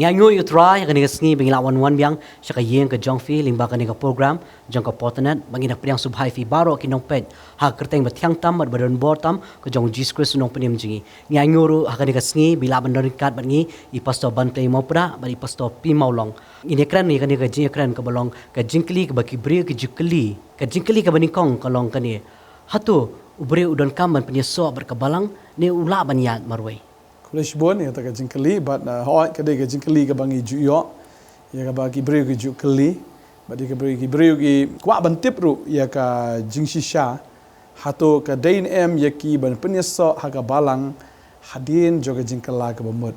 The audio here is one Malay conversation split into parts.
Nganyo utrai kani sngi bingla wan biang syaka yeng ke jongfi limba kani ka program jong ka portanet bangina priang subhai fi baro kinong pet ha kerteng bathiang tam bat badon bortam ke jong Jesus Christ nong penim jingi nganyo ru ha kani ka sngi bila bandon kat bangi I pastor ban play mo pra bari pastor pi maulong ini kran ni kani ka jing kran ka balong ka jingkli ka baki bri ka jukli ka jingkli ka banikong kalong kani hatu ubre udon kam ban penyeso berkabalang ne ula ban yat marwai Kulishbon ya taka jingkali but hoi kadai ka jingkali ka bangi juyo ya ka bagi breu ki jukali but ka breu ki kwa ban tip ru ya ka jingshisha hato ka dain ya ki ban penyeso ha ka balang hadin joga jingkala ka bamut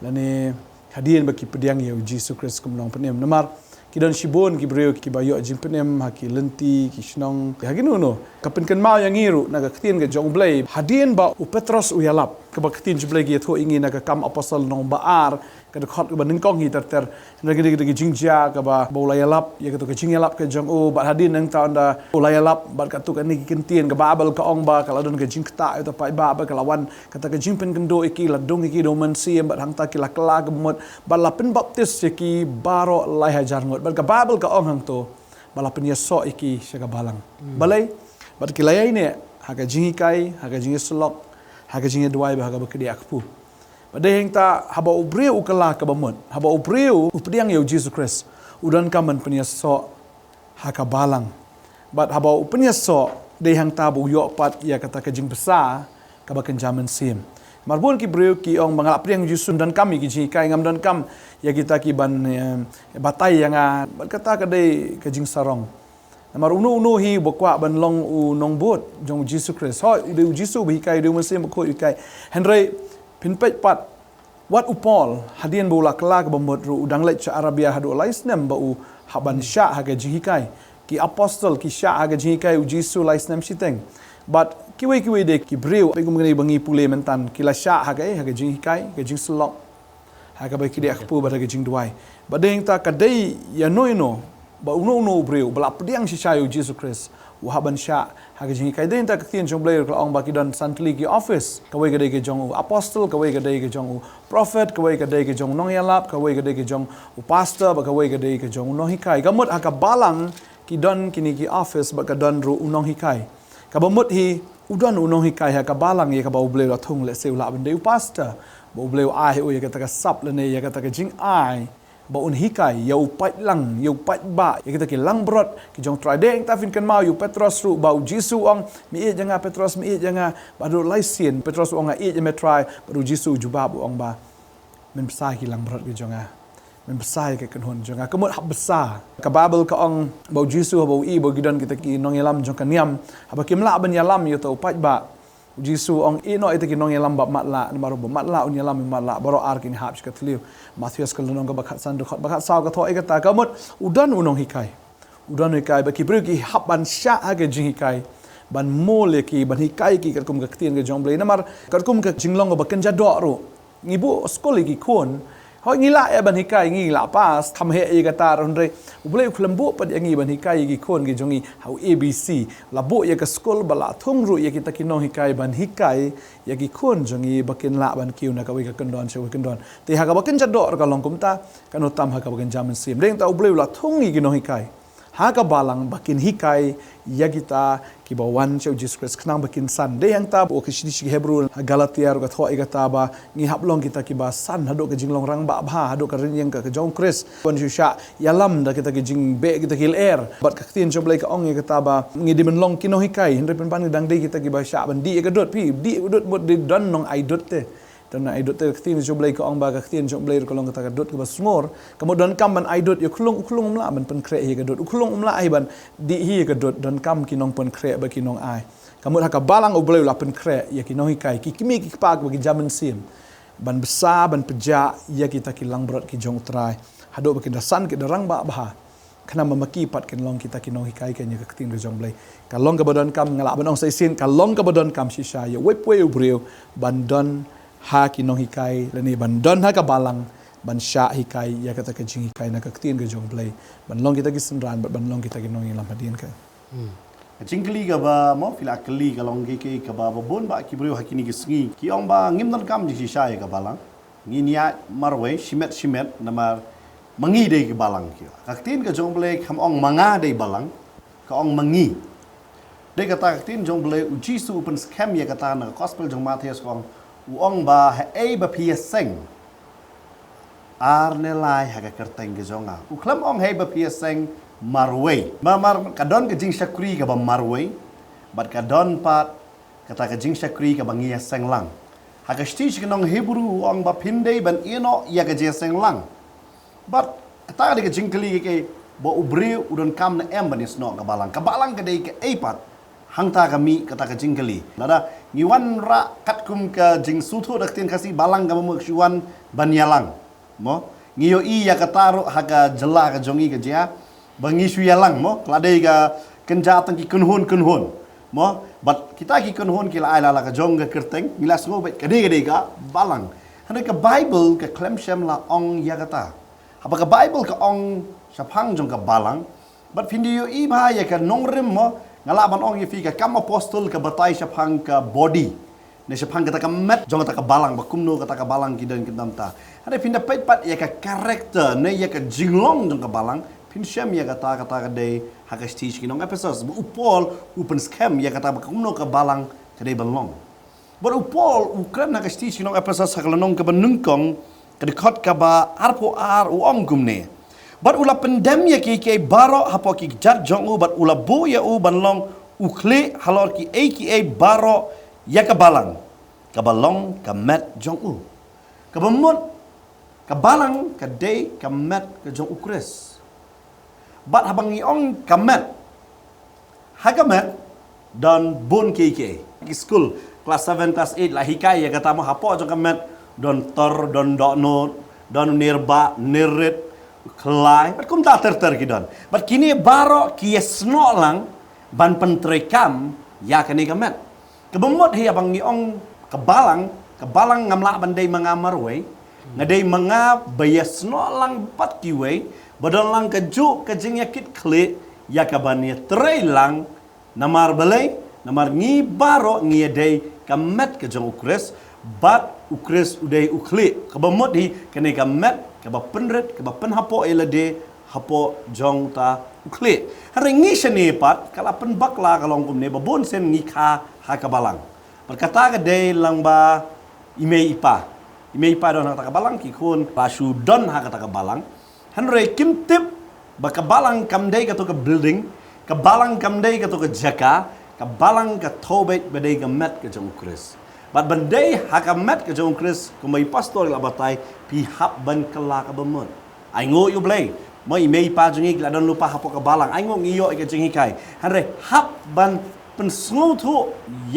lani hadin baki pediang ya Jesus Christ kumnong penem namar kidon shibon ki breu ki bayo jing penem ha ki lenti ki shnong ha ginu no kapin kan mau yang ngiru naga ktin ga jong blay hadin ba u Petros u yalap ka ba ktin jublay gi tho ingi naga kam apostle nong baar ka de khot ba ning kong hi ter naga de jingja ka ba bola yalap ya ka to ka jing yalap ka jong u ba hadin nang ta onda bola yalap ba ka tu ka ni ki ktin ka babel ka ong ba ka ladon ka jing kta ta pai ba ka lawan ka ta ka jing pen kan do iki ladong iki do man si ba hang ta ki la kla ka mot ba la pen baptis ki baro lai hajar ngot ba ka babel ka ong hang to bala pen yeso iki syaga balang balai ba ki layai ne ha ka jing kai ha ka jing slok ha ka jing duai ba ka ba kedi akpu pada yang ta haba ubreu ukala ka bamut haba ubreu updiang ya Jesus Christ udan kaman penyeso ha ka balang bat haba penyeso de hang ta bu yo pat ya kata ka jing besar ka ba kan jaman sim marbun ki breu ki ong mangalap priang Jesus dan kami ki jing kai ngam dan kam ya kita ki ban batai yang kata ka de ka jing sarong namar unu hi bokwa ban long u nong bot jong Jesus Christ ho de Jesus bi kai de mesim ko kai henry pinpet pat wat upol hadian bola kelak bamut ru udang lech Arabia hadu laisnem ba u haban sya haga jihikai ki apostol ki sya haga jihikai u Jesus laisnem siteng but kiwe de ki breu pe kumngani bangi pule mentan kila sya haga jihikai ga jing slok haga ba ki de akpu ba haga jing duai ba deng ta kadai ya noino ba uno breu bala pediang si sayu Jesus Christ haban sya haga jing kai den ta kthien jong blair ka ong baki don santli ki office kawai ka dei ke jong apostle kawai ka dei ke jong prophet kawai ka dei ke jong nong yalap kawai ka dei ke jong pastor ba kawai ka dei ke jong nong hikai gamut aka balang ki don kini ki office ba ka don ru unong hikai ka bamut hi udon unong hikai ha ka balang ye ka ba blair thung le seula ben dei pastor ba blair ai o ye ka ta ka sap le ne ye ka ta ka jing ai ba un hikai yau pat lang yau pat ba ya kita ki lang brot ki jong try deng ta fin kan mau yu Petros ru ba Jisu ong mi e janga Petros mi e janga ba do laisien Petros ong a e jame try ba do Jisu juba bu ong ba men besar ki lang brot ki jonga men besar ke kan hon jonga kemut hab besar ka babel ka ong ba Jisu ba i ba gidan kita ki nong yalam jong kaniam ba kimla ban yalam yu to pat ba Jisu ong ino ite ki nong yalam ba matla maro ba matla un yalam matla baro ar kin hab ka tliu Matthews kal nong ka bakhat san du khat bakhat saw ka tho ka ta ka mot udan unong hikai ba ki bru ki hab ban sha aga jing hikai ban mole ki ban hikai ki kum ka tien ga jong blai namar kum ka jinglong ba kan ja do ro ngibu skol ki kon hoi ngila e ban hikai ngila pas tham he e kata ronre ublei khlembu pad yangi ban hikai gi khon gi jongi how abc labo ye ka skol bala thung ru ye kita ki no hikai ban hikai ye gi khon jongi bakin la ban kiu na ka wi ka kendon se kendon te ha ka bakin jador ka longkum ta kanu tam ha ka bakin jaman sim reng ta ublei la thung gi no hikai ha ka balang bakin hikai ya kita ki bawan cheu Jesus Christ knang bakin san de yang ta o kishdi shi hebrew galatia ro ka tho igata ba ngi hablong kita ki ba san hado ka jinglong rang ba bha hado ka rin yang ka jong Christ pon sha yalam da kita ki jing be kita ki air bat ka tin joblai ka ong igata ba ngi di menlong kino hikai hendre pen pan dang de kita ki ba sha ban di ka dot pi di dot mod di don nong ai dot te dan ai dot te ktin joblai ka ong ba ka ktin joblai ka long ka dot ka ba smor kemudian kam ban ai dot yo klung umla ban pen kre hi ka dot klung umla ai ban di hi ka dot dan kam ki nong pen kre ba ki nong ai kamu haka balang ubleu la pen kre ya ki nohi kai ki kimi ki pag bagi jaman sim ban besar ban peja ya kita ki lang brot ki jong trai hado bagi dasan ki darang ba bah kana mamaki pat ken long kita ki nohi kai ken ya ka tin jong blai ka long ka badon kam ngala ban ong sai sin ka long ka badon kam shisha ya wep we ubreu ban don ha ki nohi kai leni ban don ha ka balang ban sha hikai ya kata ka jing hikai na ka tin ka jong blai ban long kita ki senran ban long kita ki nohi lam hadin ka Jingkli ka ba mo fila kli ka long ke ka ba bon ba ki brio hakini ki sngi ki ong ba ngim dan kam ji sha ka balang nginia marwe shimet namar mangi dei ke balang ki kaktin ke jong bele kam ong manga dei balang ka ong mangi dei kata kaktin jong bele uji su open scam ya kata na gospel jong Matius kong uong ba he ba pia seng ar ne lai ha ka kerteng ke jonga u klam ong he ba pia seng marwe mar kadon ke jing shakri ka ba marwe bat kadon pat kata ke jing shakri ka bangia seng lang ha ka stich ke nong hebrew ong ba pindei ban ino ya ka je seng lang but kata ke jing kali ke ba ubri udon kam na em banis no ka balang ke dei ke eipat hangta kami kata ke jing kali nada ngiwan ra kat kum ke jing sutu daktin kasi balang ka mo syuan banyalang mo ngiyo i ya kataro haga jela ka jongi ka dia bangi suyalang mo kladei ka kenjatan ki kunhun mo but kita ki kunhun ki la ala ka jong ka kerteng milas ngo bet kade ka balang hande ka bible ka klemshem la ong ya kata apa ka bible ka ong sapang jong ka balang but findio i ba ya ka nongrim mo ngalaban ong i fi ka kam apostol ka batai sapang ka body ne sepang kata kamet jong kata balang bakumno kata balang kidan kedam ta ada pinda pat ya ka karakter ne ya ka jinglong jong ka balang pin syam ya kata kadai haka stage kinong episodes bu upol open scam ya kata bakumno ka balang kadai belong but upol ukran haka stage kinong episodes hakalonong ka benungkong kadikot ka ba arpo ar uong gumne but ula pandemia ki baro hapo ki jar jong u but ula bo ya u banlong ukle halor ki baro ya kabalang kabalong kamet jong u kabamut kabalang kadai kamet ke jong u kris bat habang iong kamet hagamet dan bon kk ki school class 7 class 8 lah hikai ya kata mo hapo jong kamet don tor don dokno don nirba nirit kelai bat kum ta ter ki don bat kini baro ki snok lang ban pentrekam ya kani kamet kebemut hi abang ngiong kebalang ngamla bandai mangamarwe ngadai manga bayasno lang patiwe badon lang keju kejing yakit kle yakabani trailang namar balai namar ngi baro ngi dai kamet kejong ukres bat ukres udai ukle kebemut hi kene kamet keba penret keba penhapo elade hapo jong ta ukle hari ngi shene pat kala pen bakla kalong kumne babon sen ngi kha hakabalang berkata ke day lang ba ime ipa don haka balang ki kun pasu don haka balang hanre kim tip ba kabalang kam day ka to ka building kabalang kam day ka to ka jaka kabalang ka tobet ba day ka met ka jong kris but banday haka met ka jong kris kumay pastor la batay pi hap ban kala ka bamon ay ngo you blay mo ime ipa jongi la don lupa hapo ka balang ay ngo ngiyo ka jingi kai hanre hap ban pensngu tu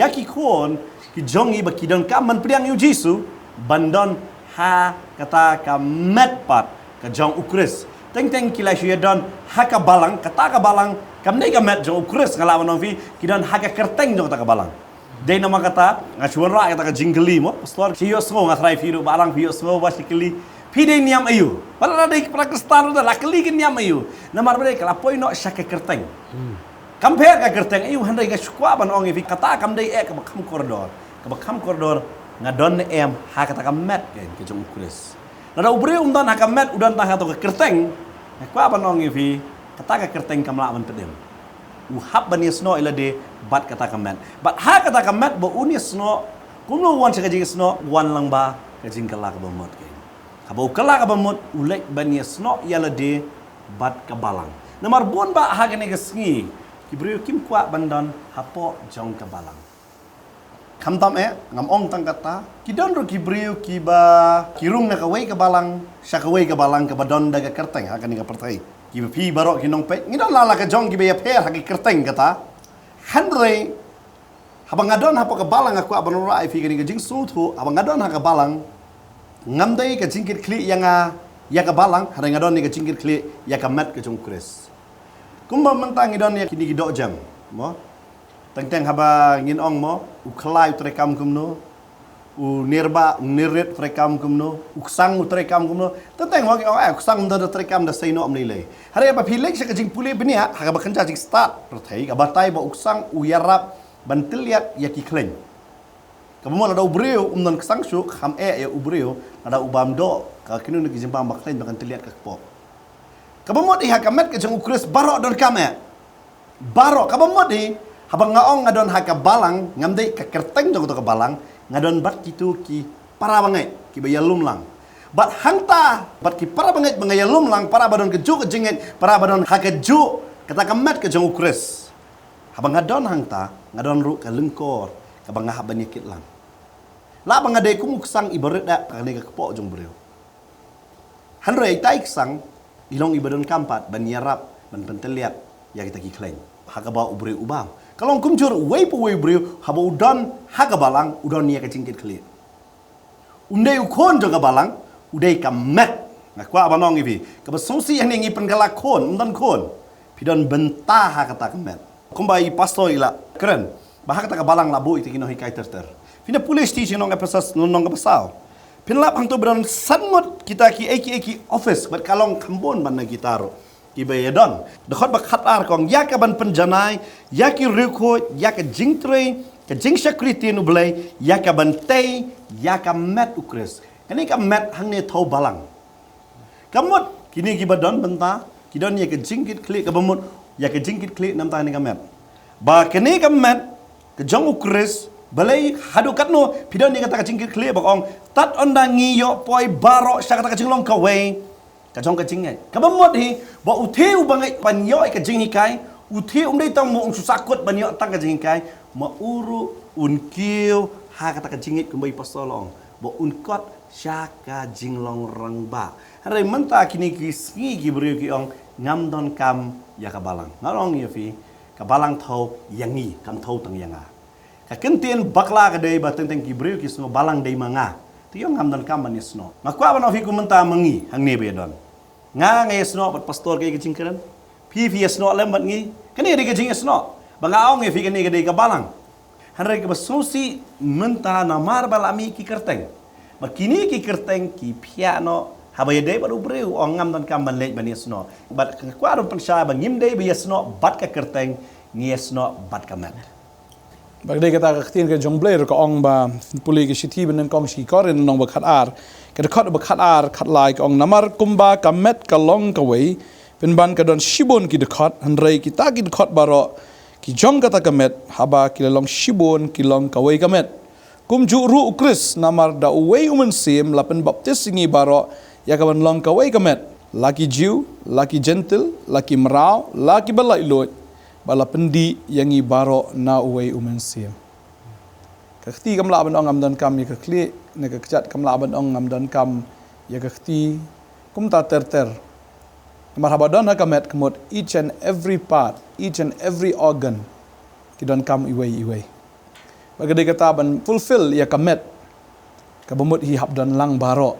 yaki kon ki jongi ba kidon ka man priang yu jisu bandon ha kata ka metpat ka jong ukris teng kila shuya don ha ka balang kata ka balang kam nei ka met jong ukris ngala wanong fi kidon ha ka kerteng jong kata ka balang dei nama kata ngachuan ra kata ka jingli mo pastor kiyo smo ngatrai firu balang kiyo smo basikli pide niam ayu pala dei pra kristan da lakli kin niam ayu namar bade kala poi no shaka kerteng compare ka kerteng ayu handai ka skwa ban ong fi kata kam dei ka bakam koridor ngadon em ha kata ka met ke jong kris nada ubri don ha ka met udan tah to ka kerteng kwa ban ong fi kata ka kerteng kam la ban pedem u hab ban yesno ila de bat kata ka met bat ha kata ka met bo unisno kuno wan sa ka jingisno wan lang ba ka jingkala ka bamot ke habo kala ka bamot ulek ban yesno yala de bat ka balang namar bon ba ha ka ne ka sngi kibriu kim kwa bandon hapo jong ka balang kamtam ngam ong tang kata kidon ro kibriu kiba kirung na kawai ka balang sya kawai ka balang ka badon daga kerteng ha ka ni ka pertai kiba pi barok kinong pe ngidon lala ka jong kiba ya per ha ki kerteng kata hanre habang ngadon hapo ka balang aku abanura ai fi ka ni ka jing sutu habang ngadon ha ka balang ngamdai ka jingkit kli yang ya ka balang ha ngadon ni ka jingkit kli ya ka met ka jong kris kumba mentang idon ya kini gidok jam mo teng haba ngin ong mo uklai trekam kumno u nirba nirit trekam kumno uksang trekam kumno teng wang uksang da trekam da saino amnile hare ba philek sa kajing puli benia ha ba kanja jing start perthai ka batai ba uksang u yarap bantiliat ya ki kleng Kabamot ada ubreu umnon kesangsuk ham ya ubreu ada ubam do ka kinu nak jempang baklain bakan terlihat ke kepok. Kabamot iha kamet ke jeng ukris barok don kame. Barok kabamot ni habang ngaong ngadon haka balang ngamdai ka kerteng jong to ka balang ngadon bat kitu ki para bangai ki bayalum lang. Bat hangta bat ki para bangai bangayalum lang para badon ke juk jenget para badon haka juk kata kamet ke jeng ukris. Habang ngadon hangta ngadon ru ka lengkor ka bangah banyakit lang. La bangadai kumuk sang ibarat dak ka ka kepok jong breu. Hanrei taik sang ilong ibadon kampat ban yarap ban penteliat ya kita ki klain. Hakaba ubreu ubam. Kalau kumjur wei pu wei breu haba udon hagabalang udon nia ka cingkit klit. Undai ukon jaga balang udai ka met. Ngakwa abanong ibi. Ka basongsi yang ngi penggala kon undan kon. Pidon bentah hakata ka met. Kumbai pastor ila keren. Bahak kata ka balang labu itu kino hikai terter. Pina pulis ti sinong episas nonong kapasal. Pinlap hang tu beran sangot kita ki eki office bat kalong kambon ban gitaro. Ibayadon. Dekhot bakhat ar kong ya ka ban penjanai, ya ki reko, ya ka jingtre, ka jing security nu blai, ya ka ban tei, ya ka met ukres. Kani ka met hang ne thau balang. Kamut kini ki badon benta, kidon ya ka jingkit klik ka bamut, ya ka jingkit klik nam ta ni ka met. Ba kini ka met ka jong ukres balai hadu katno pidon ni kata kacing clear bakong tat onda ngiyo poi baro sya kata kacing long kawe kacong kacing ngai kabamot hi ba utheu bangai panyo kacing hikai utheu umdai tang mo susakut banyo tang kacing hikai ma uru unkiu ha kata kacing ngai kumbai pasolong ba unkot sya ka jinglong rangba hare menta kini ki sngi ki brio ki ong ngamdon kam ya kabalang ngarong ye fi kabalang thau yangi kam thau tang yanga kakentian bakla ka dei bateng teng kibreu ki sno balang dei manga tiong ham dan kam ni sno ngakwa ban ofi kumenta mengi hang ne be don nga ngai sno bat pastor ke jingkran pi sno lem bat ngi kani de ke jing sno banga ong e fi kani ke dei ka balang hanre ke basosi menta na mar balami ki kerteng makini ki kerteng ki piano habaya dei bat ubreu ong ngam dan kam ban lej ban sno bat ngakwa ron pensya bangim dei be sno bat ka kerteng ngi sno bat ka mat Bagdai kata ketin ke jong blair ko ong ba puli ke sithi ben kong si korin nong ba khat ar ke khat ba khat ar khat lai ko ong namar kumba kamet ka long ka wei pen ban ka don shibon ki de khat hanrei ki ta ki de khat baro ki jong kata kamet haba ki long shibon ki long ka wei kamet kum ju ru ukris namar da wei umen sim lapen baptis singi baro ya ka ban long ka wei kamet laki jiu laki gentle laki merau laki balai lot bala pendi yang i baro na uwei umensim. Kakti kam la ban ong am dan kam ya kakli ne kakchat kam la ban ong am dan kam ya kakti kum ta ter marhabadan ha kamet kemot each and every part each and every organ kidon kam iwei bagade kata ban fulfill ya kamet ka bamut hi hab dan lang baro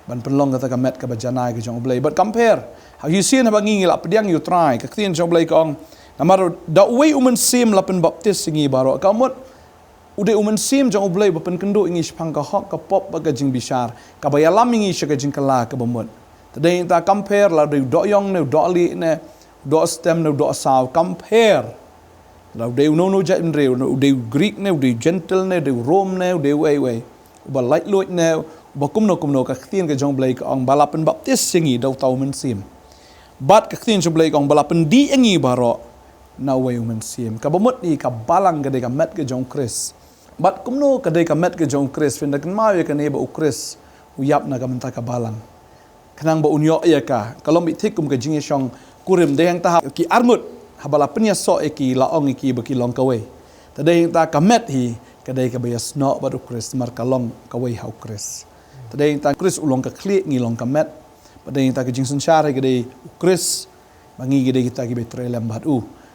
ban penlong kata kamet ka bajanai ke jong blai but compare how you see na bangi la pediang you try kakti jong blai ka ong namaro da uwei umen sim lapen baptis singi baro kamot ude umen sim jong ublei bapen kendo ingi spang ka hok ka pop baga jing bisar ka bayalam ingi syaga jing kala ka bamot tadai ta compare la de do yong ne do li ne do stem ne do saw compare la de no ja in re no de greek ne de gentle ne de rom ne de wei ba light loit ne ba kumno ka khtin ka jong blei ka ong balapen baptis singi do tau men sim bat ka khtin jong blei ka ong balapen di ingi baro na way umen sim kabamot ni ka balang gade ka met ke jong kris bat kumno kade ka met ke jong kris fin dak ma ye ka ne ba ukris uyap na ka menta ka balang kanang ba unyo ya ka kalom bi thikum ke jing shong kurim de yang ta ki armut habala penya so e ki laong ki ba ki long ka we tade yang ta ka met hi kade ka ba yasno ba ukris mar ka long ka we ha ukris tade yang ta kris ulong ka kli ngi long ka met tade yang ta ke jing sun share kade ukris bangi gede kita ki be trelem bat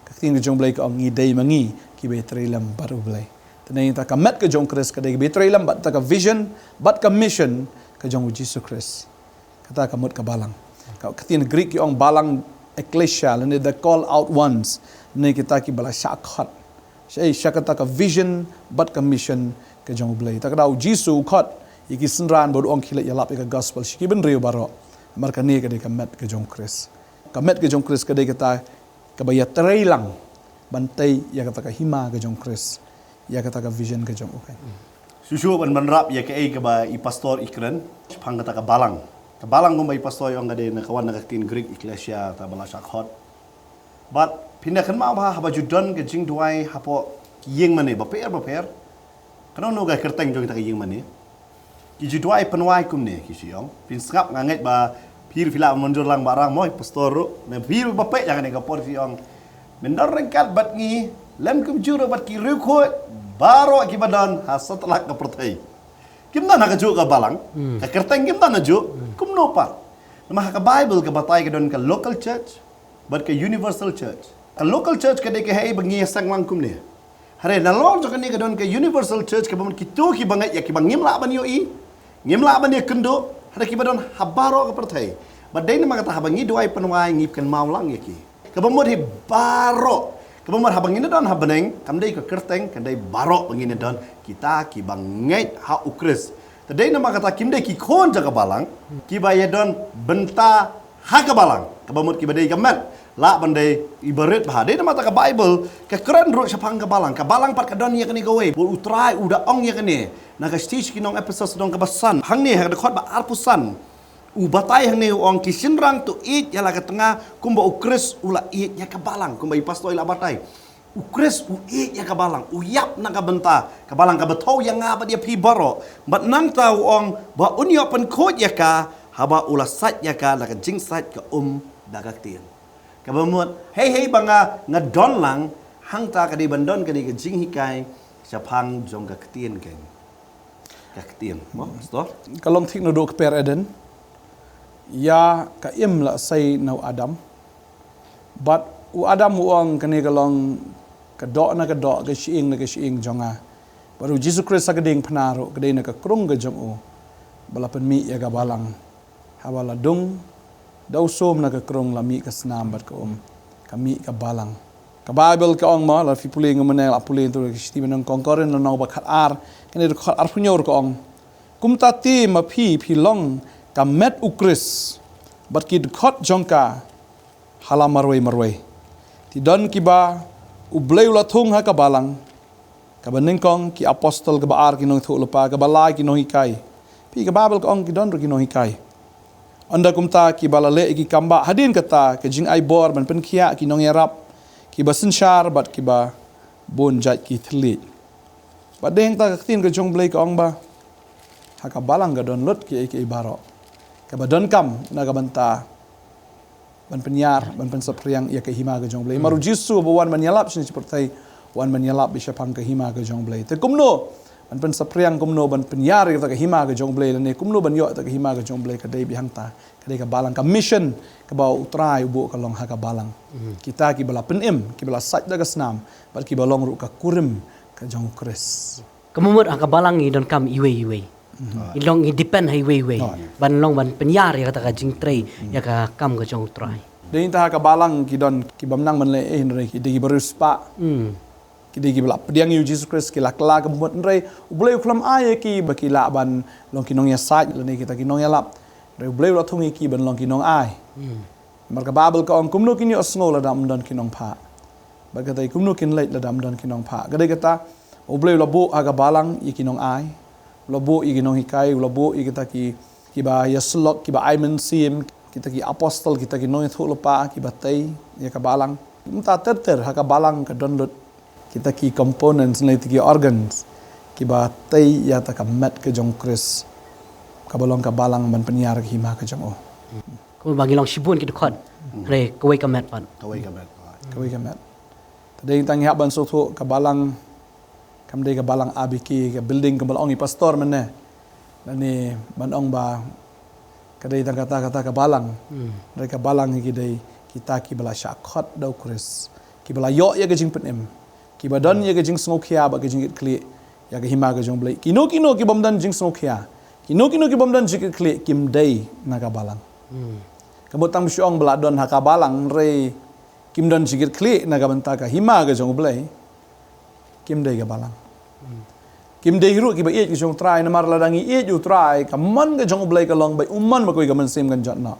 kaktin ke jong blai ka ong idei mangi ki be trailam baru blai tenai ta ka met ke jong kris ka de be trailam bat ta ka vision bat ka mission ka jong Jesus Christ kata ka mut ka balang ka kaktin Greek ki ong balang ecclesia ne the call out ones ne kita ki bala shakhat sei shakata ka vision bat ka mission ka jong blai ta ka dau Jesus khat iki sinran bod ong khile yalap ka gospel shiki ben rio baro mar ka ne ka de ka met ke jong Christ ka met ke jong Christ ka de kita kabaya terailang bantai ya kata ka hima ke jong kris ya kata ka vision ke jong ukai Susu ban banrap ya ke ba I pastor ikren pang kata ka balang. Ka balang ko ba I pastor yung ngade na kawan na tin Greek Ecclesia ta bala shakhot. But pindah kan ma ba haba judan ke jing duai hapo yeng mane ba per. Kana no ga kerteng jong ta yeng mane. Ki juduai penwai kum ne ki siong. Pin skap nganget ba pir fila mundur lang barang moi pastor ro. Na pir ba pe jangan ka por siong. Mendar rengkat bat ngi lem kum juro bat ki rukho baro ki badan ha setelah ka pertai. Kimna na ka ju ka balang. Ka kerteng kimna na ju kum no pa. Nama ka Bible ka batai ka don ka local church but ka universal church. Ka local church ka de ka hei bangi sang lang kum ne. Hare na lor jo ka ni ka don ka universal church ka bamon ki tu ki bangai ya ki bangim la ban yo I. Ngim la ban ye kendo hare ki badon habaro ka pertai. But dai nama kata habangi duai penwai ngip kan mau lang ya ki. Ka bamon hi baro Kebomar habang ini don habaneng, kamdai ke kerteng, kamdai barok begini don, kita ki banget ha ukris. Tadai nama kata kimdai ki kon jaga balang, ki baya don benta ha ke balang. Kebomar ki badai gamat, la bandai ibarat bah. Dai nama kata Bible, ke keren ruk sapang ke balang, ke balang pat ke don ya kini gawe, bol utrai udah ong ya kini. Nah ke stage kinong episode dong ke basan, hang ni hang dekot ba arpusan. Ubatai hang ne ong kisinrang tu it yala ke tengah kumba ukris ula it ya ke balang kumba ipastoi la batai ukris u it ya ke balang uyap na ka benta ke balang ka betau yang ngapa dia pi baro bat nang tau ong ba unyo pen kod ya ka haba ula sat ya ka la ka jing sat ke dagak tien ka bamut hei banga ngadon lang hang ta ka di bandon ka di ke jing hikai sapang jong ka ketien keng ka ketien mo sto Kalong tik no do per Eden. Ya ka im la say no Adam. But u Adam uang kani kalong kadok na kadok ke siing jonga. Baru Jesus Christ sakading panaro kadai na ka krung ka jong u. Balapan mi ya ka balang. Hawala dung daw som na ka krung la mi ka snam bat ka kami ka balang. Ka Bible ka ong mo la fi puling manel apulin tu ki Stephen ng kongkoren no no bakat ar kani ka ar punyor ka ong. Kumtati ma pi long ka met ukris bat ki khot jongka hala marway ti don ki ba ublay ula thung ha ka balang ka baningkong ki apostol ka baar ki nong thu lupa ka balai ki nong hikai pi ka babel ka ong ki don ro ki nong hikai anda kumta ki balale ki kamba hadin kata ke jing ai bor ban pen khia ki nong yarap ki basin shar bat ki ba bon jat ki thli badeng ta ka tin ka jong blay ka ong ba ha ka balang ga don lot ki baro kabadon kam na kabanta ban penyar ban pensapriang ia kahima ke jong blai maru jisu bawan menyalap sini seperti wan menyalap bisa pang kahima ke jong blai te kumno ban pensapriang kumno ban penyar kita kahima ke jong blai ne kumno ban yo ta kahima ke jong blai kadai bihangta kadai ka balang ka mission ka bau utrai ubu kalong ha ka balang kita ki bala penim ki bala sat daga snam bar ki balong ru ka kurim ka jong kris Kemumut ang kabalang I don kam iwe. Ilong I depend highway. Ban long ban penyar ya kata ka jing tray ya ka kam ka jong try. Dei ta ka balang ki don ki bamnang man le re ki digi barus pa ki digi bala pediang yu Jesus Christ ki lakla ka bumot re ubule uklam ay ki baki la ban long kinong ya saj le kita kinong ya lap re ubule la thungi ki ban long kinong ay marka babel ka ong kumno kinyo asngo la dam don kinong pha baga dai kumno kin leit la dam don kinong pha gadai kata ubule la bu aga balang I kinong ay labo I ginong hikai labo I kita ki ba yaslok ki ba aimen sim kita ki apostol kita ki noy thu lopa ki batay ya ka balang ta ter ha ka balang ka donlot kita ki components na ki organs ki batay ya ta ka met ka jong kris ka balong ka balang ban penyar ki hima ka jong o Kung bagi long sibun kita khot. Re kawai ka met pan. kawai ka bet kawai ka met tadai tang ya ban so thu ka balang kamdai ka balang abiki ka building ka balong I pastor man ne nani manong ba kadai tang kata ka balang mereka balang ki dai kita ki bala syakot daw kris ki bala yo ya gajing penem ki badon ya gajing smokia ba gajing kli ya ga hima gajong blai kino ki bomdan jing smokia kino ki bomdan jing kli kim dai na ka balang kabutang syong bala don ha ka balang re kim don jing kli na ga banta ka hima gajong blai kim dai ka balang kim dai hiru ki ba iet ki jong try na mar ladangi iet you try ka man ga jong blai ka long bai umman ba koi ka man sim kan jot na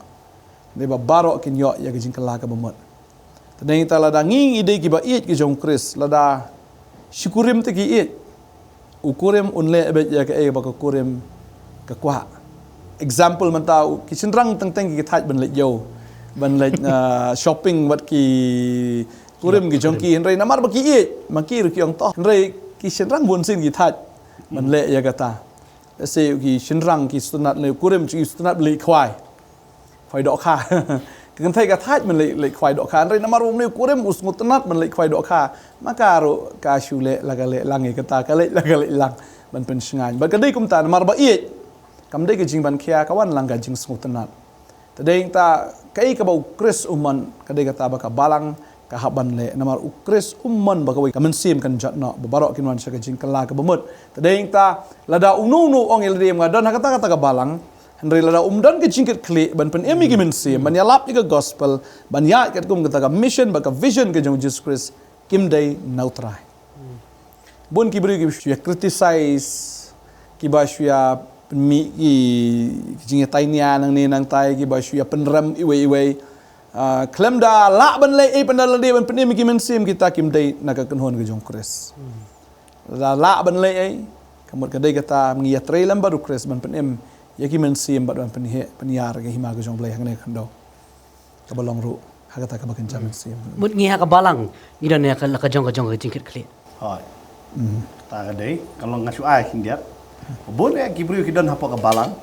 de ba baro kin yo ya ga jing kala ka bamot tadai ta ladangi ide ki ba iet ki jong kris lada syukurim te ki iet ukurim unle bet ya ke ba ukurim ke kwa example man tau ki senrang teng ki thaj ban le yo ban le shopping wat ki kurim ki jongki henry namar ba ki e maki ru ki ong to henry ki senrang bun sin ki thaj ban le ya kata se ki senrang ki sunat le kurim ki sunat le khwai dok kha kan thai ka thaj man le khwai dok kha henry namar um le kurim us mutanat man le khwai dok kha maka ro ka shule la ka le lang kata ka le la ka le lang ban pen sngan ba ka dei kum ta namar ba e kam dei ke jing ban khia ka wan lang ka jing smutanat tadeng ta kai ka ba ukris umman ka dei kata ba ka balang ka haban le namar ukris umman ba ka wi kamen sim kan jatna ba barok kin wan saka jing kala ka bamut tadeng ta lada unu ong el dem ga don ha kata ka balang henry lada dan ke jingket kle ban pen emi kimen sim ban ya lap ni ka gospel ban ya kat kum kata ka mission ba ka vision ke jong Jesus Christ kim dei nautrai bun ki bri ki criticize ki ba shia mi ki jinga tainia nang ni nang tai ki ba shia penram iwe klem da la ban le e pan la de ban pen mi kimen sim kita kim dei na ka kenhon ke jong Christ la ban le ai kamot ka dei kata ngi ya trailam baru Christ ban pen em ya kimen sim ba ban pen he pen yar ke hima ke jong blai hang ne khando ka balong ru ha kata ka ba kan jamin sim mut ngi ha ka balang ni dan ya ka jong ka jingkit kle Hoi. Ta ka dei kalau ngasu ai hindiat. Boleh kibri ki don hapo ka balang.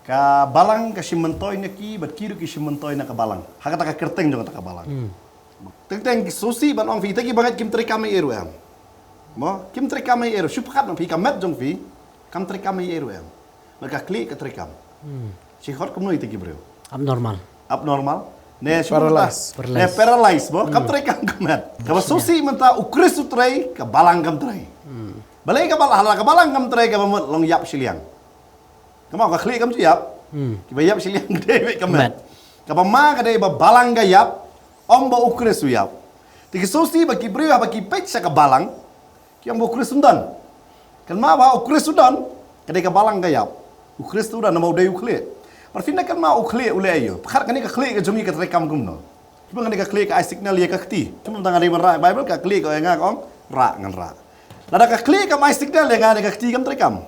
Ka balang ka simentoy na ki bat kiru ki simentoy na ka balang. Hakata ka kerteng jong ka balang. Teng ki susi ban ong fi tagi bangat kim tri kamai eru am. Mo kim tri kamai eru supkat na fi ka met jong fi kam tri kamai eru am. Maka klik ka tri kam. Si hot kum noi tagi bro. Abnormal. Ne paralyzed bo kam tri kam kamet. Ka susi menta ukris utrai ka balang kam trai. Balai ka balang kam trai ka bamut long yap siliang. Kamu ka klik kam siap. Ki bayap siliang gede kamet. Ka ma ka dei ba balang ga yap om ba ukris yap. Tiki susi ba ki bri ba ki pech sa ka balang. Ki om ba ukris sundan. Kan ma ba ukris sundan ka dei ka balang ga yap. Ukris tu dan mau dei ukle. Parfina kan ma ukle ule ayo. Khar kan ka klik ka jumi ka rekam gumno. Cuma kan ka klik ka signal ya ka kti. Cuma tang ada ra Bible ka klik ka nga ong ra ngan ra. Lada ka klik ka mai signal ya nga ka kti kam rekam.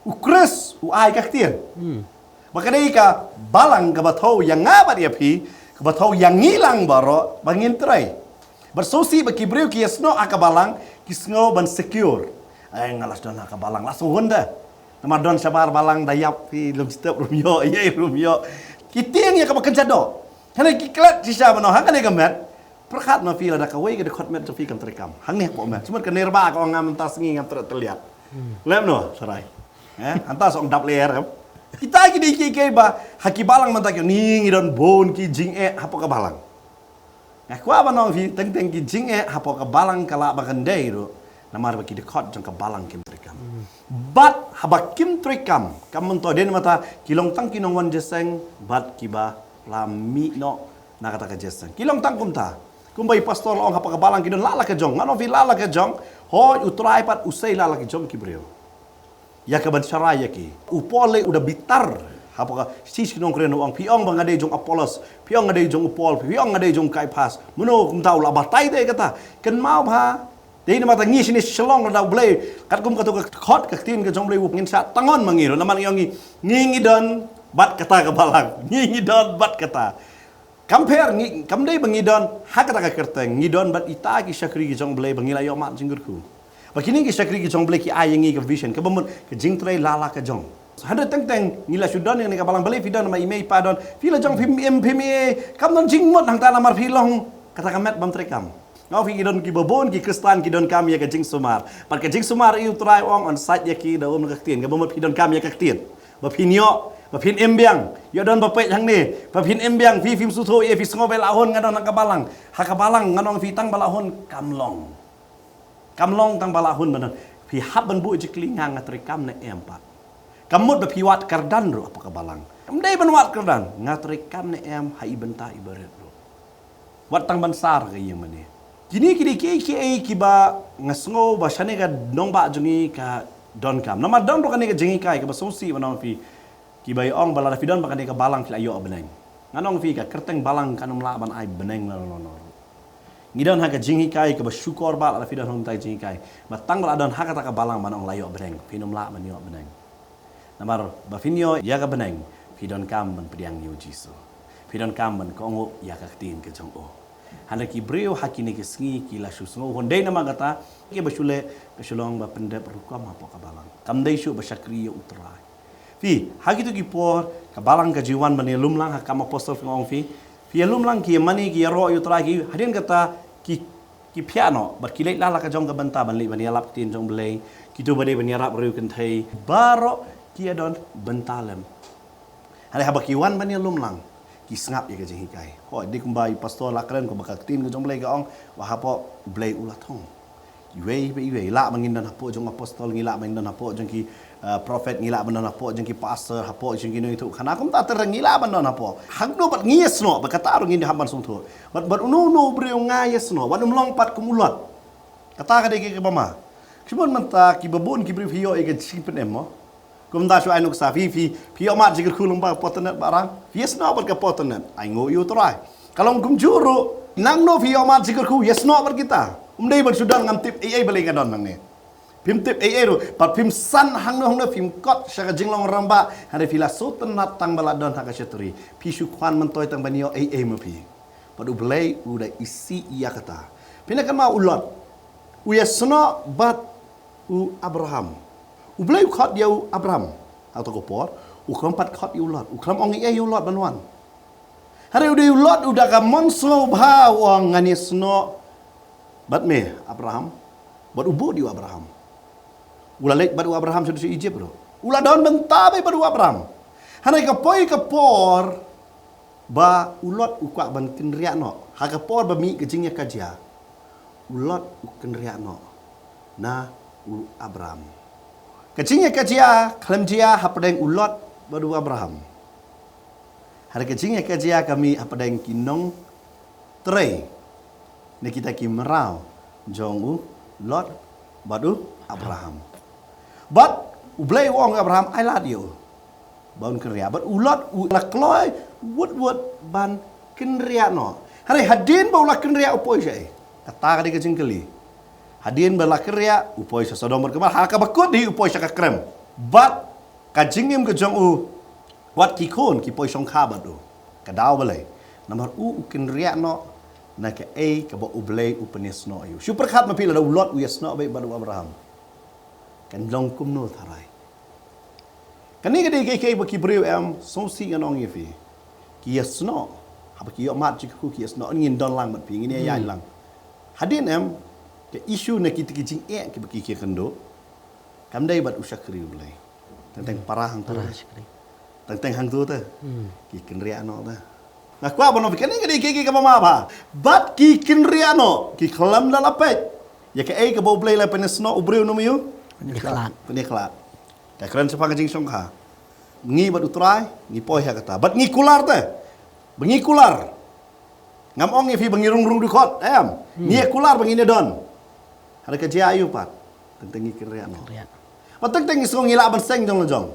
Ukris u ai ka kti. Maka dei ka balang ka bathau yang nga ba dia phi ka bathau yang ngilang baro bangin trai. Bersosi ba kibriu ki yasno aka balang kisngo ban secure. Ai ngalas don aka balang langsung honda. Nama don sabar balang dayap pi lum step rumyo ye rumyo. Kitiang ya ka bakan do. Hana ki klat sisa bano hang kan ka met. Perkhat no fi lada ka wei ka de khot met fi kam trekam. Hang ne ko met. Cuma ka nerba ka ngam tas ngi ngam terlihat. Lem no sarai. Antas ong dap leer kam. Kita ki di ba haki balang man ta ki ni don bon ki jing hapo ka balang. Kwa ba no fi teng ki jing hapo ka balang kala ba kan dei ro. Namar ba ki de khot jong ka balang kim trekam. Bat habakim trekam kam to den mata kilong tang kinong wan jeseng bat kiba lami no nakata ka jeseng kilong tang kumta kumbai pastor ong hapa ka balang kidon lala ka jong ngano vi lala ka jong hoy utrai pat usai lala ka jong kibreo ya ka ban syaraya ki upole udah bitar hapa ka sis kinong kreno ong piong bangade jong Apollos piong ngade jong Paul piong ngade jong Kaipas muno kumta ula batai de kata ken mau ha dei na mata ngi sini shalong na blay kat kum ka to ka khot ka tin ka jong blay ngin sa tangon mangiro naman ngi ngi don bat kata ka balang ngi don bat kata compare ngi kam dei bangi don ha kata ka kerteng ngi don bat ita ki sakri ki jong blay bangila yo mat jingurku bakini ki sakri ki jong blay ki ayangi ka vision ka bamut ka jingtrai lala ka jong handa teng ngila sudan ni ka balang blay fidon ma imei padon fila jong pim kam don jingmot hang ta namar filong kata ka met bam trekam ngau fi kidon ki babon ki kristan kidon kam ya ka jing sumar par ka jing sumar iu trai ong on site ya ki da om ka tien ka bamot kidon kam ya ka tien ba pinyo ba pin embiang yo don ba pe hang ni ba pin embiang fi film sutho e fi sngo bela hon ngadon ka balang ha ka balang ngadong fi tang bala hon kamlong tang bala hon banan fi hab ban bu jikli ngang ngatri kam na empat kamut ba fi wat kardan ro apa ka balang kam dai ban wat kardan ngatri kam na em hai benta ibarat ro wat tang bansar ka yang mane kini ki ba ngasngo ba shane ka dong ba jungi ka don kam nama don ro ka ni ka jingi kai ka ba sosi banong fi ki ba ong bala fi don ba ka ni ka balang fi ayo beneng nganong fi ka kerteng balang kanum la ban ai beneng no ngidon haka jingi kai ke bersyukur ba la fidan hong tai jingi kai matang la don haka taka balang manong layo beneng pinum la manyo beneng namar ba finyo ya ka beneng fidon kam man priang yu jisu fidon kam man ko ngo ya ka tin ke jong o handa ki breu hakini ke sngi ki la susngo hondai nama kata ke basule ke sulong ba pendep rukam apa ka balang kam dai shu ba syakri utrai fi hagi tu ki por ka balang ka jiwan bani lumlang hakam apostol ngong fi lum lang ki mani ki ro yu tra ki hadin kata ki piano bar ki la ka jong ka banta ban li ban yalap tin jong blei ki tu bade ban yarap ru kan thai baro ki adon bentalem hale haba ki wan ban lum lang ki sngap ye ka jeng kai ho dik mbai pastor la kren ko bakak tin ko jong blei ka ong wa hapo blei ula thong iwe la mangin dan hapo jong apostol ngila mangin dan hapo jong ki prophet ngila ban hapo jeng ki pastor hapo jeng ki no itu khana kum ta ter ngila ban hapo hang no bat ngies no ba kata ru ngin haban sung thu bat no breu ngayes no wan long pat kumulot kata ka de ki bama kimon manta ki babon ki breu hiyo e ke chipen emmo kum da shu ainuk sa fi o mat jikir khulung ba potanet barang yes no bat ka potanet ai ngo yu trai kalau kum juru nang no fi o mat jikir khu yes no bat kita dei ban sudan ngam tip ai balik ka don nang ne phim tip ru pat phim san hang no phim kot saka jinglong ramba hare fila soten natang baladon haka cheturi pi su kwan mentoy tang banio ma pi padu blai uda isi iya kata pina kan ma ulot u yasno bat u abraham u blai khot dia u abraham atau ko por u krompat khot u lot u kram ong u lot banwan hare u de lot uda ka monso bha wong nganisno bat me abraham bat ubo di abraham ula lek baru Abraham sudah si Egypt bro. Ula daun bentabe baru Abraham. Hanai kapoi kapor ba ulot ukak ban kenriak no. Ha kapor ba mi kejingnya kajia. Ulot kenriak no. Na u Abraham. Kejingnya kajia klaim dia hapadeng ulot baru Abraham. Hari kejingnya kajia kami hapadeng kinong tre. Ne kita ki merau jong u lot baru Abraham. But ublay wong Abraham I love you. Baun kenria. But ulot ula kloy wood ban kenria no. Hari hadin ba ula kenria upoi sai. Kata ka di kejengkeli. Hadin ba la kenria upoi sa Sodom berkemal ha ka bakut di upoi sa ka krem. But kajingim ke jong u wat ki kon ki poi song kha badu. Ka daw balai. Nomor u kenria no na ka ka ba ublay upenis no ayu. Super khat ma pila da ulot u yasno ba badu Abraham. Kan long kum no tharai kan ni gade ke ba ki breu am so si anong yefi ki yasno ha ba ki yo mat ji ku ki yasno ngin don lang mat pi ngin ya lang hadin am ke issue na ki ti jing ki ba ki ke kendo kam dai bat usakri ulai tentang parah hang tu tentang hang tu te ki kenria no ta na kwa bono kan ni gade ke ka ma ba bat ki kenria no ki khalam la lapet ya ke ka bo play la penesno ubreu no miu Peniklat. Dah keren sepang jing songkha. Ngi bad utrai, ngi poi ha kata. Bad ngi kular te. Bengi kular. Ngam ong fi bengi rung dukot. Ngi kular bengi ne don. Ada kerja ayu pat. Tentang ngi kerja no. Pateng teng isong ngila ban seng jong lojong.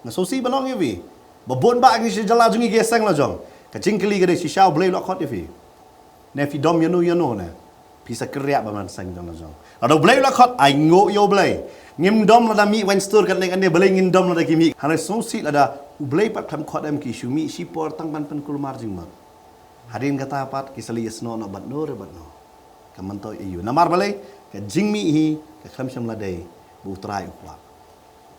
Ngasosi banong fi. Babon ba ngi jala jungi ge seng lojong. Kajing keli gede si shao blay lokot fi. Ne fi dom yanu ne. Pisa kerja ban seng jong lojong. Ada blay lokot ai ngo yo blay. Ngim dom la mi wen stur kan ane blay ngim dom la kimi. Hana sosi la da blay pat tham khot am ki shumi si por tang ban pen kul marjing mak. Hadin kata pat kisali yasno na bat no. Kamanto iyu. Namar balay ka jingmi hi ka kham sham la dai bu trai ukwa.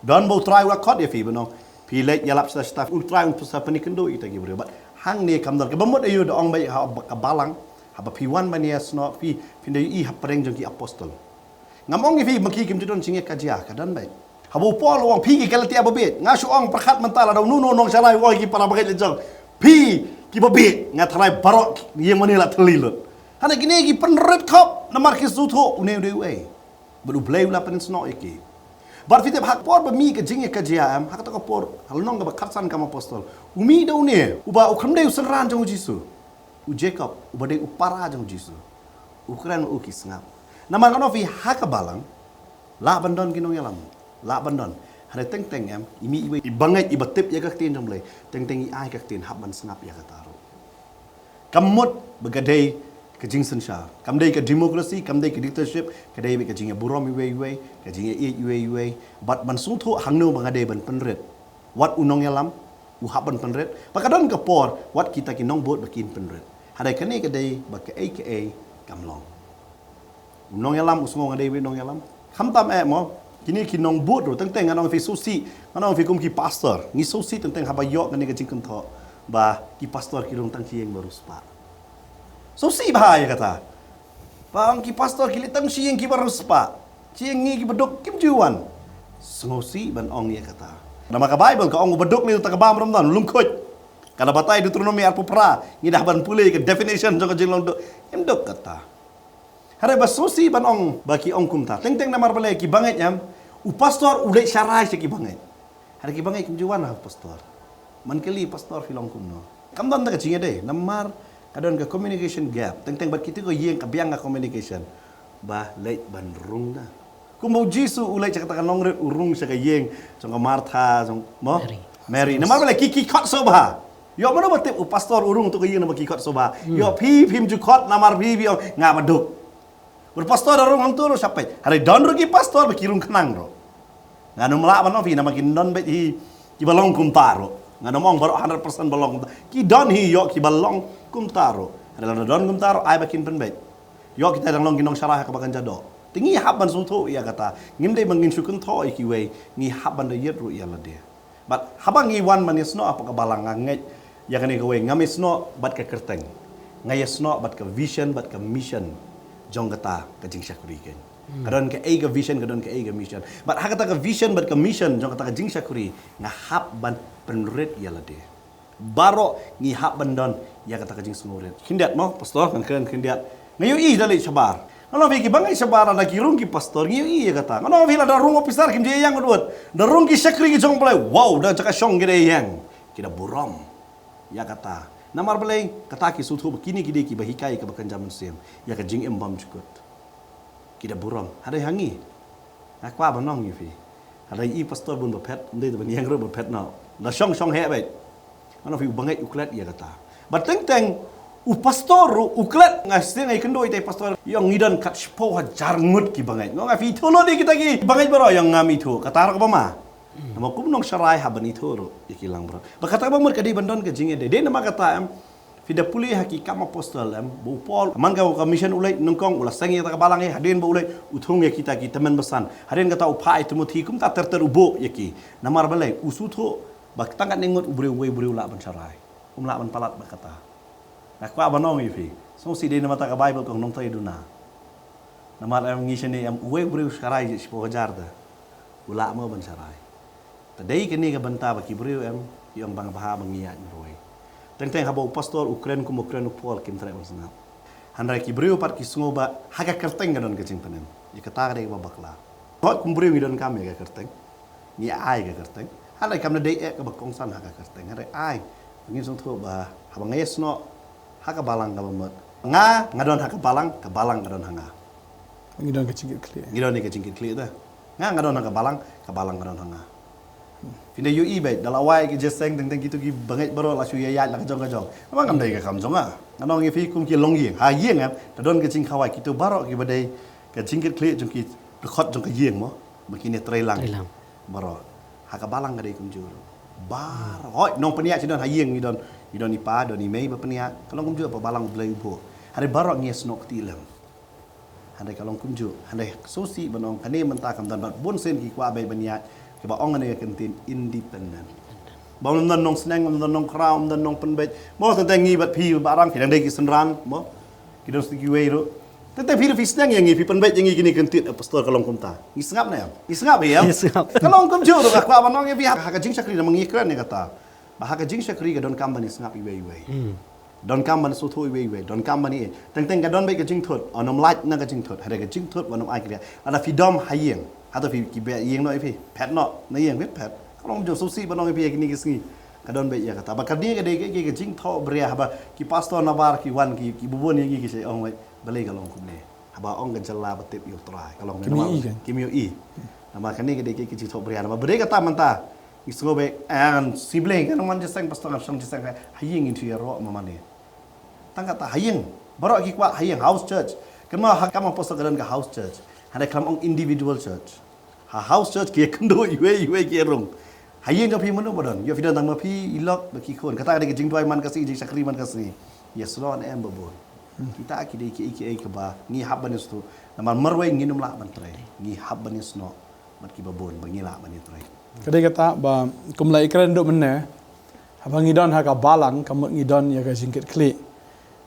Don bu trai wa khot ya fi bano. Pi lek yalap sta staff ultrai un pusa panikendo ita gi bro. Bat hang ne kam dor ka bamot iyu do ong bai ha ka balang. Ha ba pi wan ban yasno fi finde i ha pareng jong ki apostol. Ngamong fi maki kim tudon singe kajia kadan bai. Habu pol wong pi ki kalati ababet. Ngasu ong perkhat mentala daw nuno nong salai woi ki para bagai lejong. Pi ki babet ngatrai barok ye manila telilot. Hana gini ki penret kop namar ki suto une we. Baru blay ula pen sno iki. Bar fitep hak por ba mi ka jinge kajia am hak ta ko por hal nong ga kharsan kam apostol. Umi daw ne uba ukram deu senran jong Jisu. U Jacob uba deu upara jong Jisu. Ukran u ki sngap. Nama kano fi haka balang la bandon kinong yalam la bandon hare teng em imi iwe ibangai ibatip ya kaktin jamlai teng i ai kaktin haban sengap ya kataru kamut begadai ke jing sensar kam dei ke demokrasi kam dei ke dictatorship ke dei ke jing burom iwe ke jing iwe bat ban sung thu hang no bang ade ban penret wat unong yalam u haban penret pakadon ke por wat kita ki nong bot bakin penret hadai kene ke dei ba ke aka kamlong unong yalam usngong ade we nong yalam kham tam mo kini ki nong bot ro teng teng anong fi susi anong fi kum ki pastor ngi susi teng teng haba yok kene ke jing kun tho ba ki pastor ki rong tang chieng baru spa susi bahaya kata bang ki pastor ki tang chieng ki baru spa chieng ngi ki bedok kim juan ngosi ban ong ya kata nama ka bible ka ong bedok ni ta ka bam ramdan lungkoj kada batai Deuteronomy arpo pra ngidah ban pulih ke definition jong jing long do emdok kata hare basusi ban ong baki ong kumta teng teng namar bale ki banget yam u pastor ulai syarai ki banget hare ki banget kim juan ha pastor man kali pastor filong kumno kam dan ka chinge de namar kadon ka communication gap teng teng bat kita ko yeng ka biang ka communication ba late ban rung da kumau Jisu ulai cakap nong red urung sa kayeng jong ka Martha jong mo Mary namar bale ki kot soba yo mana batip u pastor urung tu kayeng na ki kot soba yo phim ju kot namar bi nga baduk ur pastor urung hang turu sapai hari don ru ki pastor bakirung kenang ro nganu mala ban fi nama kin don bet hi ki balong kum taro nganu mong baro 100% balong ki don hi yo ki balong kum taro ada don kum taro ai bakin pen bet yo kita dang long kinong syarah ka bakan jado tingi haban sung tho ya kata ngimde mangin sukun tho iki we ngi haban de yet ru ya la de but habang ngi wan manis no apa ka balang ngai ya kani ko we ngamis no bat ka kerteng ngayes no bat ka vision bat ka mission jong kata ka jing syakuri ken kadon ka ega vision kadon ka ega mission but hakata ka vision bat ka mission jong kata ka jing syakuri nga hab ban penret ya la de baro ngi hab ban don ya kata ka jing sunguret hindat mo pastor kan hindat ngayo i dali sabar kalau bagi bangai sabar na kirung ki pastor ngayo i kata kalau bila da rung officer kim je yang udut da rung ki syakuri ki jong play wow da jaka syong gede yang kida buram ya kata namar balai kata ki sutu kini kide ki bahikai ka bakan zaman sem ya ka jing embam cukut kida buram hadai hangi akwa banong ni fi hadai i pastor bun bapet ndai ban yang ro bapet no da syong he bai ano fi bangai uklat ya kata bateng teng u pastor u uklat ngasih ngai kendo itai pastor yang ngidan kat spo hajar ngut ki bangai ngo ngafi tholo di kita ki bangai baro yang ngami thu kata ro bama nama kumnong syarai habani thoro ikilang bro bakata bang mur kadi bandon ke jinge de nama kata am fida puli haki kam apostol am bu pol man ka commission ulai nungkong ula sangi ta balang e hadin bu ulai uthung ya kita ki teman besan hadin kata upai tumuthi kum ta ter ubo yaki namar balai usu tho bak tangat nengot ubre la ban syarai la ban palat bakata nakwa banong ifi so si de nama ta ka bible kong nong tay duna namar am ngishene am uwe ubre syarai ji po hajar da ula mo ban syarai tadai kini ka banta ba kibriu am yung bang baha mangiya ni roy teng teng habo pastor Ukraine kum Ukraine pol kim tra sangat hanrai kibriu pat kisungo ba haga kerteng gadon kecing panen ya kata ka ba bakla hot kum briu don kam ya kerteng ni ai ka kerteng hanrai kam na dei ka ba kongsan haga kerteng hanrai ai ngin song tho ba habang yes no haga balang ka ba ngadon haga balang gadon hanga ngidon ka cingit clear ngidon ni ka cingit clear da ngadon haga balang gadon hanga Pindah UI baik, dalam awal kita seng tentang kita ki bangai baru lasu ya la kajong. Memang kam dai ka kam jonga. Anong ngi fi kum ki long yeng. Ha yeng am, ta don ka cing khawai kita baru ki badai ka cing kit kle jong ki khot jong ka yeng mo. Makini trailang. Baru ha ka balang ka dai kum jur. Bar, hoi nong penia ci don ha yeng ni don ipa don ni mei ba penia. Kalau kum jur apa balang blai ubo. Hari baru ngi snok tilam. Handai kalau kum jur, handai sosi banong kane mentah kam dan bon sen ki kwa bai bania. Keba ong ane kentin independent. Bawang dan nong seneng, dan nong crown, dan nong penbet. Mau tentang ngibat pi barang kita dek senran, mau kita mesti kiwei ro. Tentang pi seneng yang ngi penbet yang ngi kini kentin pastor kalong kumta. Ngi sengap na ya. Ngi sengap ya. Kalong kum jo ro ka ba nong ngi ha jing sakri na mangikran ni kata. Ba ha jing sakri ka don kamban sengap iwei. Don kamban so tho iwei. Don kamban ni. Tentang ka don bai ka jing thot, onom light na ka jing thot. Hare ka jing thot wanom ai kria. Ada fidom hayeng. Atau ki be yeng no ipi pet no na yeng wet pet kalau jo susi banong ipi kini kisngi kadon be ya kata bakar dia ke jing tho bria haba ki pastor na bar ki wan ki bubon yang ki se ong balai kalong kumne haba ong ke jela betip yo try kalong kimio i nama kani ke jing tho bria nama bere kata manta isgo be an sibling kan man jesang pastor song jesang hayeng into your ro mamane tang kata hayeng Baru ki kwa hayang house church. Kema hakam apostol gadan ka house church. Hana kelam ong individual church. House church ki kendo iwe ki rong. Hayang jo pi manu bodon. Yo fidan tang ma pi ilok ba ki khon. Kata ada ke jing tuai man kasi jing sakri man kasi. Yes Lord em babon. Kita ki dei ki ke ba ngi habbanis tu. Naman marwai ngi num la ban tre. Ngi habbanis no. Mat ki babon ba ngi la ban tre. Kadai kata ba kumlai ikran duk menne. Habang ngidon ha ka balang kamut ngidon ya ka jingkit klik.